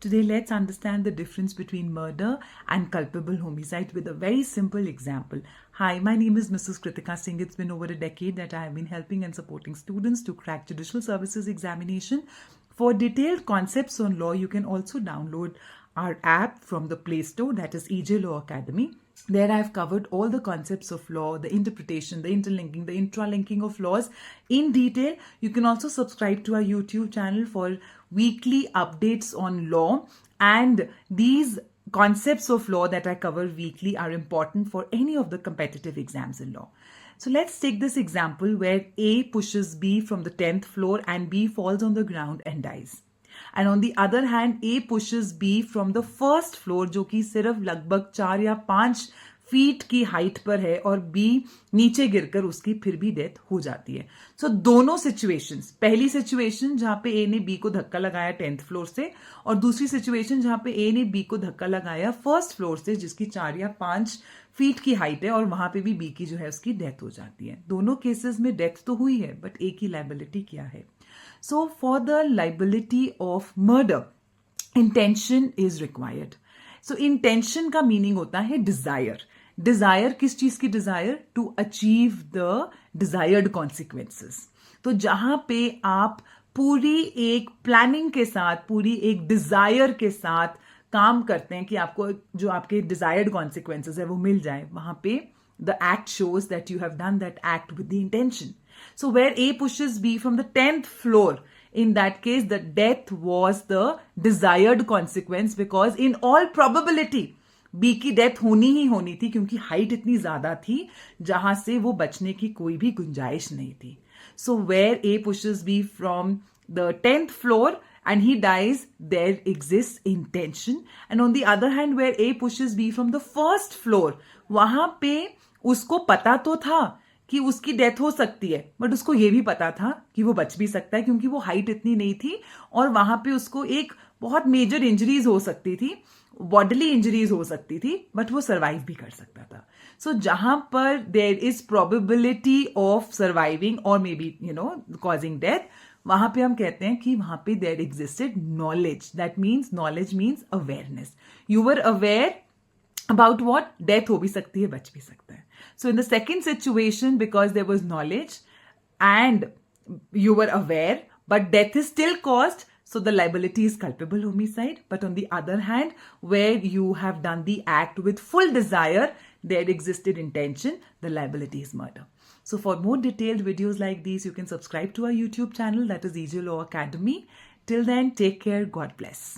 Today, let's understand the difference between murder and culpable homicide with a very simple example. Hi, my name is Mrs. Kritika Singh. It's been over a decade that I have been helping and supporting students to crack judicial services examination. For detailed concepts on law, you can also download our app from the Play Store, that is EJ Law Academy. There I've covered all the concepts of law, the interpretation, the interlinking, the intralinking of laws in detail. You can also subscribe to our YouTube channel for weekly updates on law, and these concepts of law that I cover weekly are important for any of the competitive exams in law. So let's take this example where A pushes B from the 10th floor and B falls on the ground and dies. And on the other hand, A pushes B from the first floor, जो कि सिर्फ लगभग 4 या 5 feet की height पर है, और B नीचे गिरकर उसकी फिर भी डेथ हो जाती है. सो दोनों सिचुएशंस, पहली सिचुएशन जहां पे A ने B को धक्का लगाया 10th फ्लोर से, और दूसरी सिचुएशन जहां पे A ने B को धक्का लगाया फर्स्ट फ्लोर से जिसकी 4 या 5 फीट की हाइट है, और वहां पे भी B की जो है उसकी डेथ हो जाती है. दोनों केसेस में डेथ तो हुई है, बट A की लायबिलिटी क्या है? So for the liability of murder, intention is required. So intention का meaning होता है desire. Desire किस चीज की desire? To achieve the desired consequences. तो जहां पे आप पूरी एक प्लानिंग के साथ, पूरी एक डिजायर के साथ काम करते हैं कि आपको जो आपके डिजायर्ड कॉन्सिक्वेंसेस है वो मिल जाए, वहां पे the act shows that you have done that act with the intention. So where A pushes B from the 10th floor, in that case the death was the desired consequence, because in all probability B की death होनी ही होनी थी, क्योंकि height इतनी ज्यादा थी जहां से वो बचने की कोई भी गुंजाइश नहीं थी. So where A pushes B from the 10th floor and he dies, there exists intention. And on the other hand, where A pushes B from the first floor, वहां पे उसको पता तो था कि उसकी डेथ हो सकती है, बट उसको ये भी पता था कि वो बच भी सकता है, क्योंकि वो हाइट इतनी नहीं थी और वहां पे उसको एक बहुत मेजर इंजरीज हो सकती थी, बॉडीली इंजरीज हो सकती थी, बट वो सर्वाइव भी कर सकता था. सो जहां पर there is probability of surviving और मे बी कॉजिंग डेथ, वहां पे हम कहते हैं कि वहां पे there existed knowledge. That means knowledge means awareness. You were aware about what? Death हो भी सकती है, बच भी सकता है. So in the second situation, because there was knowledge and you were aware, but death is still caused, so the liability is culpable homicide. But on the other hand, where you have done the act with full desire, there existed intention, the liability is murder. So for more detailed videos like these, you can subscribe to our YouTube channel, that is EJ Law Academy. Till then, take care. God bless.